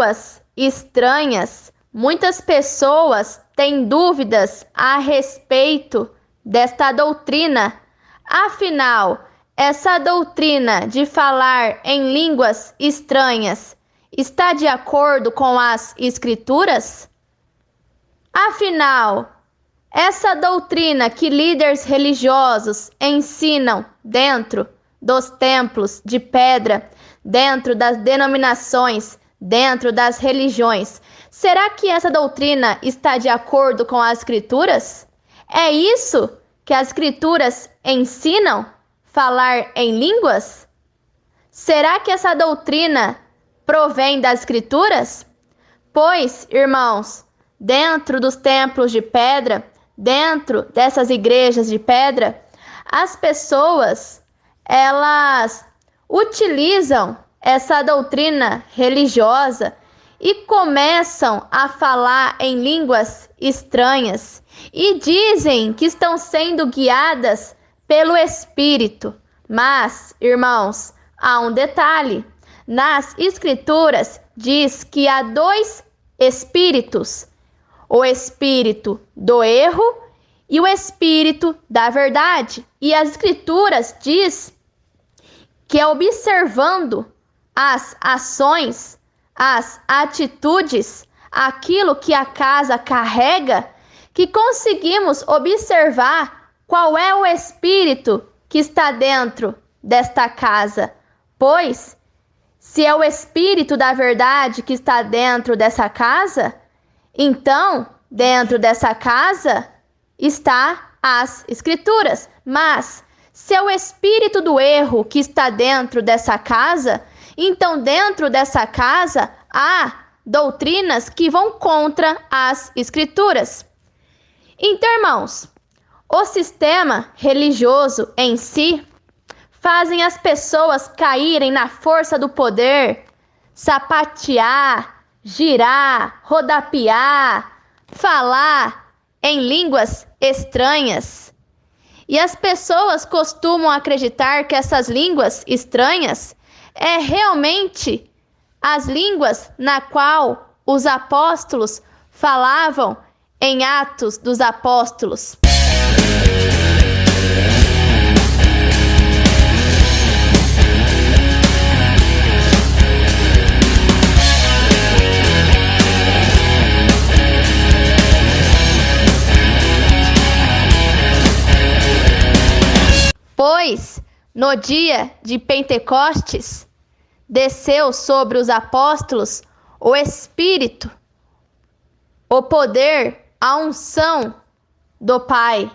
línguas estranhas, muitas pessoas têm dúvidas a respeito desta doutrina. Afinal, essa doutrina de falar em línguas estranhas está de acordo com as Escrituras? Afinal, essa doutrina que líderes religiosos ensinam dentro dos templos de pedra, dentro das denominações, dentro das religiões, será que essa doutrina está de acordo com as Escrituras? É isso que as Escrituras ensinam? Falar em línguas? Será que essa doutrina provém das Escrituras? Pois, irmãos, dentro dos templos de pedra, dentro dessas igrejas de pedra, as pessoas, elas utilizam essa doutrina religiosa e começam a falar em línguas estranhas e dizem que estão sendo guiadas pelo Espírito. Mas, irmãos, há um detalhe. Nas Escrituras diz que há dois espíritos: o espírito do erro e o espírito da verdade. E as Escrituras diz que é observando as ações, as atitudes, aquilo que a casa carrega, que conseguimos observar qual é o espírito que está dentro desta casa. Pois, se é o espírito da verdade que está dentro dessa casa, então, dentro dessa casa está as Escrituras. Mas, se é o espírito do erro que está dentro dessa casa, então dentro dessa casa há doutrinas que vão contra as Escrituras. Então, irmãos, o sistema religioso em si fazem as pessoas caírem na força do poder, sapatear, girar, rodapiar, falar em línguas estranhas. E as pessoas costumam acreditar que essas línguas estranhas é realmente as línguas na qual os apóstolos falavam em Atos dos Apóstolos. Pois, no dia de Pentecostes, desceu sobre os apóstolos o Espírito, o poder, a unção do Pai.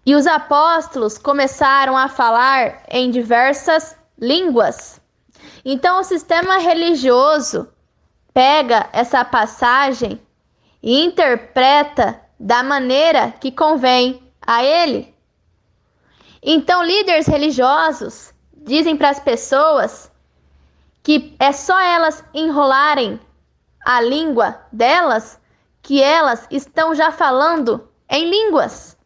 E os apóstolos começaram a falar em diversas línguas. Então, o sistema religioso pega essa passagem e interpreta da maneira que convém a ele. Então, líderes religiosos dizem para as pessoas que é só elas enrolarem a língua delas que elas estão já falando em línguas.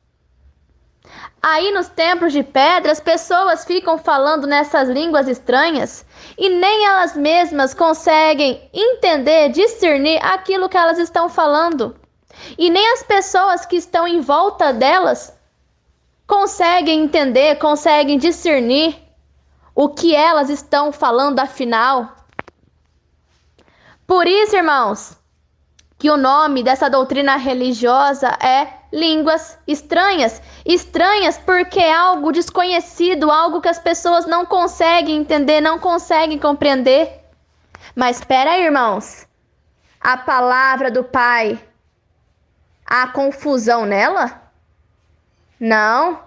Aí nos templos de pedra, as pessoas ficam falando nessas línguas estranhas e nem elas mesmas conseguem entender, discernir aquilo que elas estão falando. E nem as pessoas que estão em volta delas conseguem entender, conseguem discernir o que elas estão falando afinal. Por isso, irmãos, que o nome dessa doutrina religiosa é línguas estranhas. Estranhas porque é algo desconhecido, algo que as pessoas não conseguem entender, não conseguem compreender. Mas espera aí, irmãos. A palavra do Pai, há confusão nela? Não.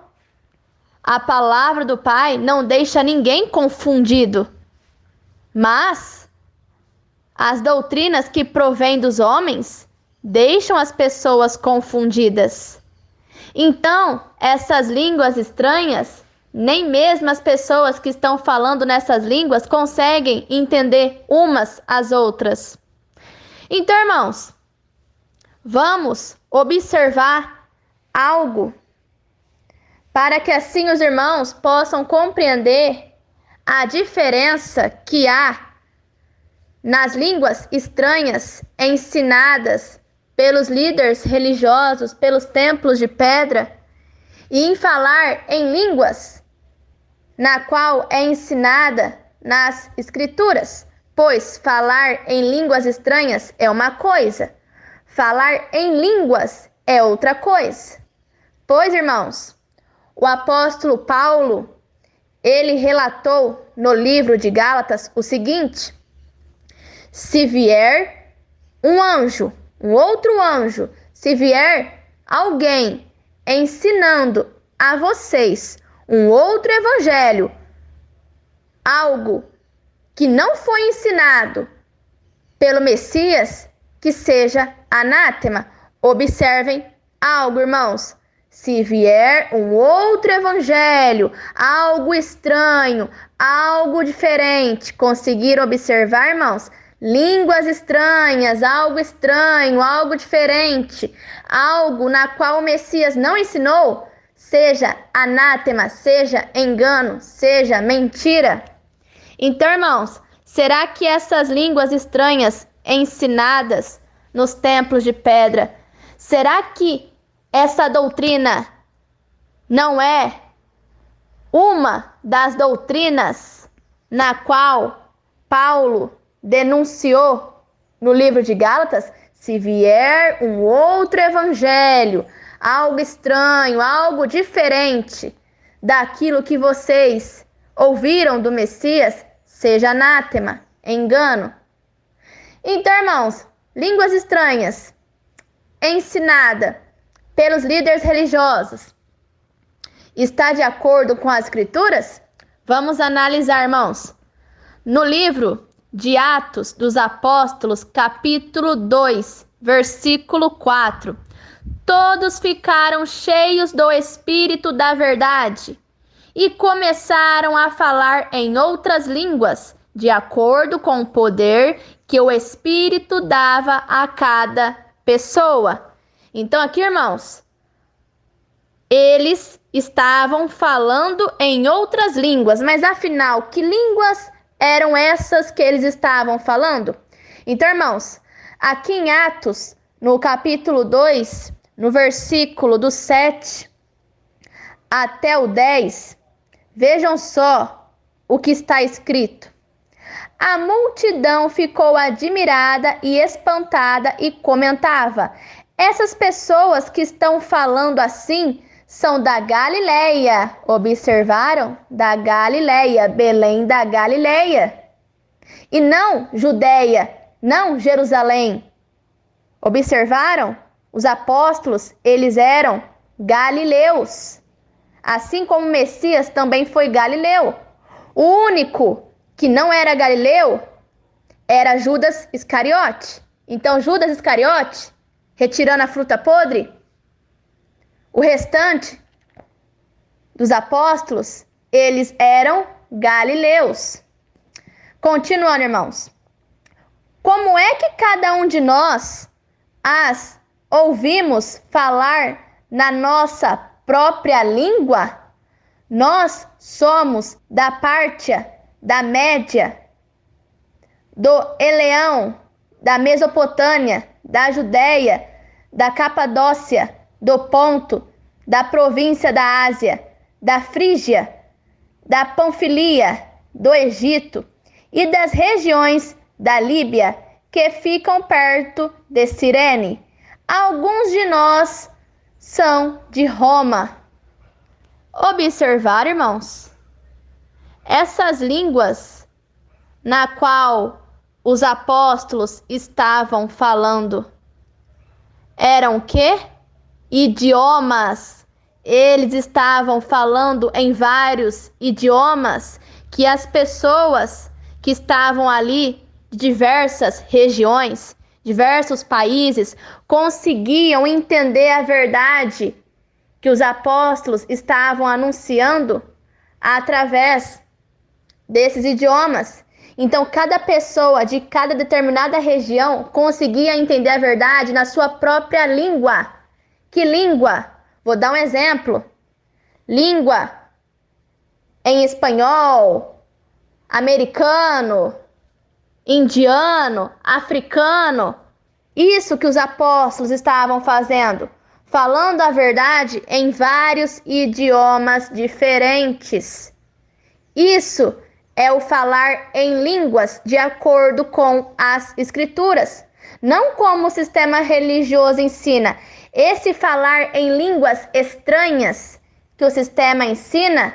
A palavra do Pai não deixa ninguém confundido. Mas as doutrinas que provêm dos homens deixam as pessoas confundidas. Então, essas línguas estranhas, nem mesmo as pessoas que estão falando nessas línguas conseguem entender umas às outras. Então, irmãos, vamos observar algo para que assim os irmãos possam compreender a diferença que há nas línguas estranhas ensinadas pelos líderes religiosos, pelos templos de pedra, e em falar em línguas na qual é ensinada nas escrituras, pois falar em línguas estranhas é uma coisa, falar em línguas é outra coisa. Pois, irmãos, o apóstolo Paulo, ele relatou no livro de Gálatas o seguinte: se vier um anjo, um outro anjo, se vier alguém ensinando a vocês um outro evangelho, algo que não foi ensinado pelo Messias, que seja anátema. Observem algo, irmãos. Se vier um outro evangelho, algo estranho, algo diferente, conseguir observar, irmãos? Línguas estranhas, algo estranho, algo diferente, algo na qual o Messias não ensinou, seja anátema, seja engano, seja mentira. Então, irmãos, será que essas línguas estranhas ensinadas nos templos de pedra, será que essa doutrina não é uma das doutrinas na qual Paulo denunciou no livro de Gálatas? Se vier um outro evangelho, algo estranho, algo diferente daquilo que vocês ouviram do Messias, seja anátema, engano. Então, irmãos, línguas estranhas ensinada pelos líderes religiosos está de acordo com as escrituras? Vamos analisar, irmãos. No livro de Atos dos Apóstolos, capítulo 2, versículo 4. Todos ficaram cheios do Espírito da verdade e começaram a falar em outras línguas, de acordo com o poder que o Espírito dava a cada pessoa. Então aqui, irmãos, eles estavam falando em outras línguas, mas afinal, que línguas eram essas que eles estavam falando? Então, irmãos, aqui em Atos, no capítulo 2, no versículo do 7 até o 10, vejam só o que está escrito. A multidão ficou admirada e espantada e comentava: essas pessoas que estão falando assim são da Galileia. Observaram? Da Galileia, Belém da Galileia. E não Judeia, não Jerusalém. Observaram? Os apóstolos, eles eram galileus. Assim como o Messias também foi galileu. O único que não era galileu era Judas Iscariote. Então, Judas Iscariote, retirando a fruta podre, o restante dos apóstolos, eles eram galileus. Continuando, irmãos. Como é que cada um de nós as ouvimos falar na nossa própria língua? Nós somos da Pártia, da Média, do Eleão, da Mesopotâmia, da Judéia, da Capadócia, do Ponto, da província da Ásia, da Frígia, da Panfilia, do Egito e das regiões da Líbia que ficam perto de Cirene. Alguns de nós são de Roma. Observar, irmãos, essas línguas na qual os apóstolos estavam falando eram o quê? Idiomas. Eles estavam falando em vários idiomas que as pessoas que estavam ali de diversas regiões, diversos países, conseguiam entender a verdade que os apóstolos estavam anunciando através desses idiomas. Então, cada pessoa de cada determinada região conseguia entender a verdade na sua própria língua. Que língua? Vou dar um exemplo. Língua em espanhol, americano, indiano, africano. Isso que os apóstolos estavam fazendo, falando a verdade em vários idiomas diferentes. Isso é o falar em línguas de acordo com as Escrituras, não como o sistema religioso ensina. Esse falar em línguas estranhas que o sistema ensina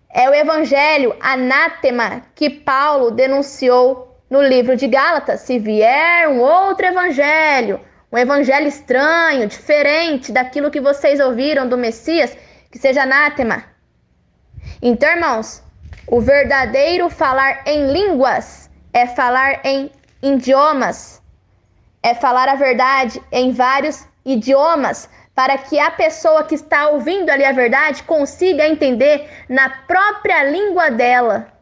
é o evangelho anátema que Paulo denunciou no livro de Gálatas. Se vier um outro evangelho, um evangelho estranho, diferente daquilo que vocês ouviram do Messias, que seja anátema. Então, irmãos, o verdadeiro falar em línguas é falar em idiomas, é falar a verdade em vários idiomas, para que a pessoa que está ouvindo ali a verdade consiga entender na própria língua dela.